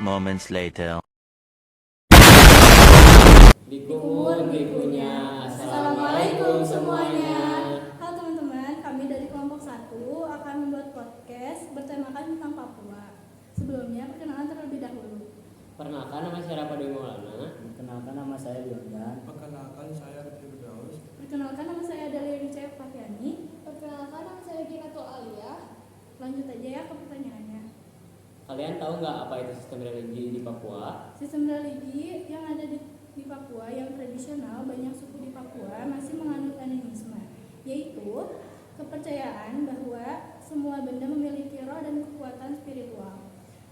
moments later. Dikumur bikunya. Assalamualaikum semuanya. Halo teman-teman, kami dari kelompok 1 akan membuat podcast bertemakan tentang Papua. Sebelumnya, perkenalan terlebih dahulu. Perkenalkan, nama saya Rapadwi Maulana. Perkenalkan, nama saya Biondan. Perkenalkan, saya Rifki Firdaus. Perkenalkan, nama saya Adelia Licea Fafiani. Perkenalkan, nama saya Ginatul Aliyah. Lanjut aja ya ke pertanyaannya. Kalian tahu nggak apa itu sistem religi di Papua? Sistem religi yang ada di Papua yang tradisional, banyak suku di Papua masih menganut animisme, yaitu kepercayaan bahwa semua benda memiliki roh dan kekuatan spiritual.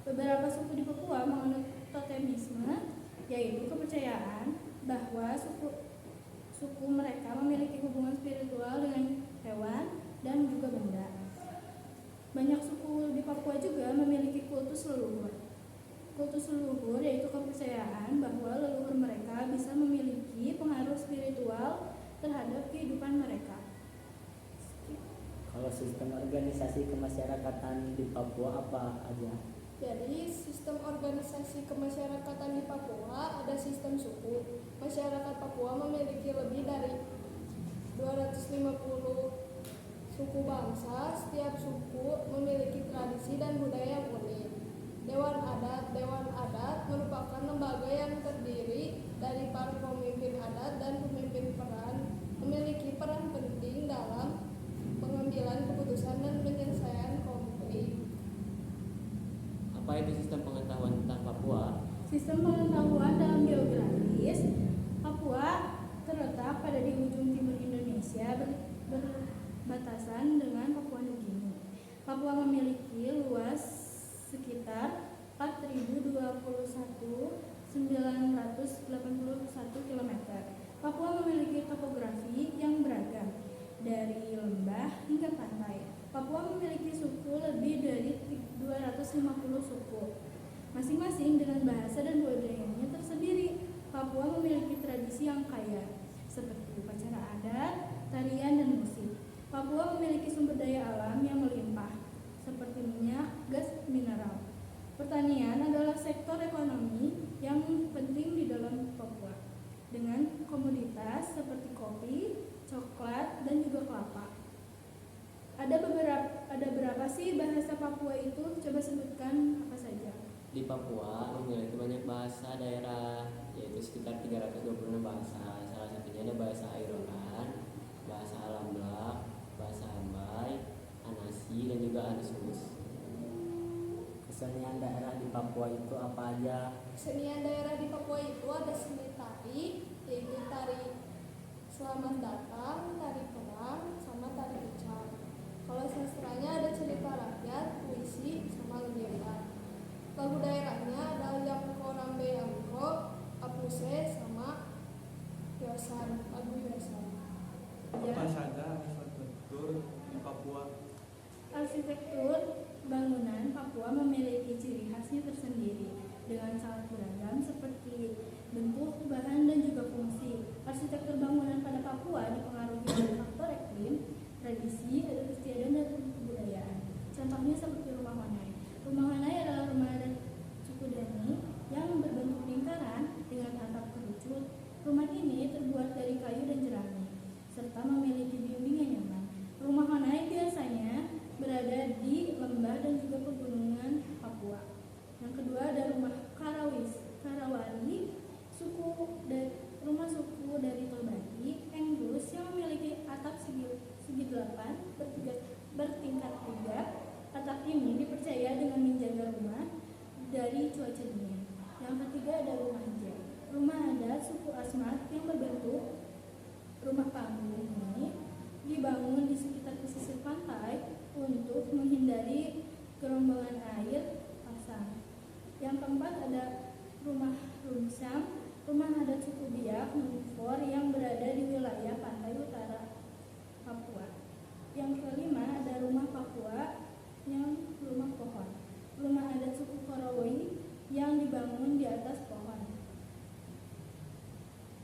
Beberapa suku di Papua menganut totemisme, yaitu kepercayaan bahwa suku mereka memiliki hubungan spiritual dengan hewan dan juga benda. Banyak suku di Papua juga memiliki kultus leluhur. Kultus leluhur yaitu kepercayaan bahwa leluhur mereka bisa memiliki pengaruh spiritual terhadap kehidupan mereka. Kalau sistem organisasi kemasyarakatan di Papua apa aja? Jadi, sistem organisasi kemasyarakatan di Papua ada sistem suku. Masyarakat Papua memiliki lebih dari 250 suku bangsa. Setiap suku memiliki tradisi dan budaya yang unik. Dewan adat merupakan lembaga yang terdiri dari para pemimpin adat dan pemimpin peran, memiliki peran penting dalam pengambilan keputusan dan penyelesaian konflik. Apa itu sistem pengetahuan tentang Papua? Sistem pengetahuan dalam geografis, Papua terletak pada di ujung timur Indonesia berbatasan dengan Papua Nugini. Papua memiliki luas sekitar 4.021.981 km. Papua memiliki topografi yang beragam, dari lembah hingga pantai. Papua memiliki suku lebih dari 250 suku, masing-masing dengan bahasa dan budayanya tersendiri. Papua memiliki tradisi yang kaya, seperti upacara adat, tarian, dan musik. Papua memiliki sumber daya alam yang melimpah, seperti minyak, gas, mineral. Pertanian adalah sektor ekonomi yang penting di dalam Papua, dengan komoditas seperti kopi, coklat, dan juga kelapa. Ada berapa sih bahasa Papua itu? Coba sebutkan apa saja. Di Papua memiliki banyak bahasa daerah, yaitu sekitar 326 bahasa. Salah satunya ada bahasa Airoran, bahasa Alamblak, bahasa Ambay, Anasi, dan juga Anusus. Kesenian daerah di Papua itu apa aja? Kesenian daerah di Papua itu ada seni tari, yaitu tari selamat datang, tari perang, sama tari ucap. Kalau sastranya ada cerita rakyat, puisi, sama legenda. Lagu daerahnya ada yang korambe angko, apuse, sama yosan, lagu yosan. Apa saja infrastruktur di Papua? Arsitektur bangunan Papua memiliki ciri khasnya tersendiri dengan sangat beragam seperti bentuk, bahan, dan juga fungsi. Arsitektur bangunan pada Papua dipengaruhi oleh faktor iklim, tradisi, adat istiadat, dan kebudayaan. Contohnya seperti rumah Honai. Rumah Honai adalah rumah adat suku Dani yang berbentuk lingkaran dengan atap kerucut. Rumah ini terbuat dari kayu dan jerami, serta memiliki dinding yang nyaman. Rumah Honai biasanya berada di lembah dan juga pegunungan Papua. Yang kedua ada rumah Karawali, rumah suku dari Tobagi, Engrus yang memiliki atap segi 8 bertingkat 3. Atap ini dipercaya dengan menjaga rumah dari cuaca dingin. Yang ketiga ada rumah Jem. Rumah adat suku Asmat yang berbentuk rumah panggung ini dibangun di sekitar pesisir pantai untuk menghindari gelombang air pasang. Yang keempat ada rumah Rumsam, rumah adat suku Biak Nufor yang berada di wilayah pantai utara Papua. Yang kelima ada rumah Papua yang rumah pohon, rumah adat suku Korowoi yang dibangun di atas pohon.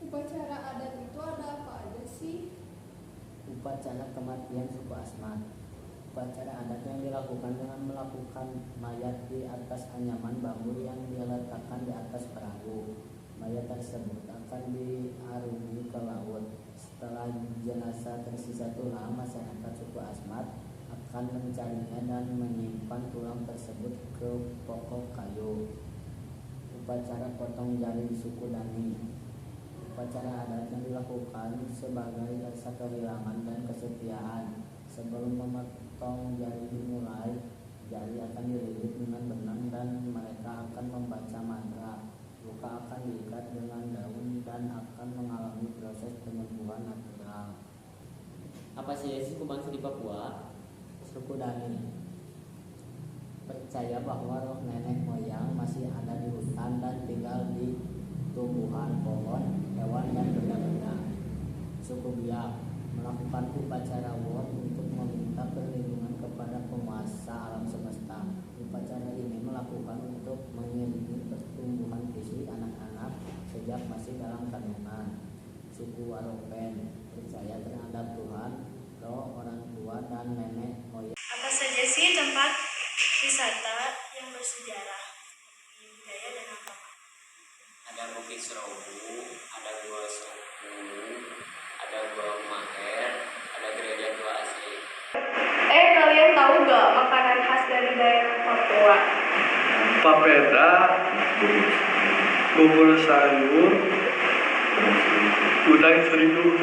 Upacara adat itu ada apa aja sih? Upacara kematian suku Asmat. Upacara adat yang dilakukan dengan melakukan mayat di atas anyaman bambu yang diletakkan di atas perahu. Mayat tersebut akan diarungi ke laut. Setelah jenazah tersisa tulang, masyarakat suku Asmat akan mencarinya dan menyimpan tulang tersebut ke pokok kayu. Upacara potong jari di suku Dani. Upacara adat yang dilakukan sebagai rasa kehilangan dan kesetiaan. Sebelum memotong jari dimulai, jari akan dililit dengan benang dan mereka akan membaca mantra. Luka akan diikat dengan daun dan akan mengalami proses penyembuhan natural. Apa saja suku bangsa di Papua? Suku Dani percaya bahwa roh nenek moyang masih ada di hutan dan tinggal di tumbuhan, pohon, hewan, dan benda-benda. Suku Biak melakukan upacara won untuk meminta perlindungan kepada penguasa alam semesta. Upacara ini melakukan untuk mengiringi pertumbuhan fisik anak-anak sejak masih dalam kandungan. Suku Waropen percaya terhadap Tuhan, roh orang tua, dan nenek moyang. Apa saja sih tempat wisata yang bersejarah di budaya dan agama? Ada Bukit Serobu, ada Gua Suku, ada Gua Maher, ada Gereja Tua Asli. Kalian tahu gak makanan khas dari daerah Papua? Papeda, bubur sayur, udang seribu.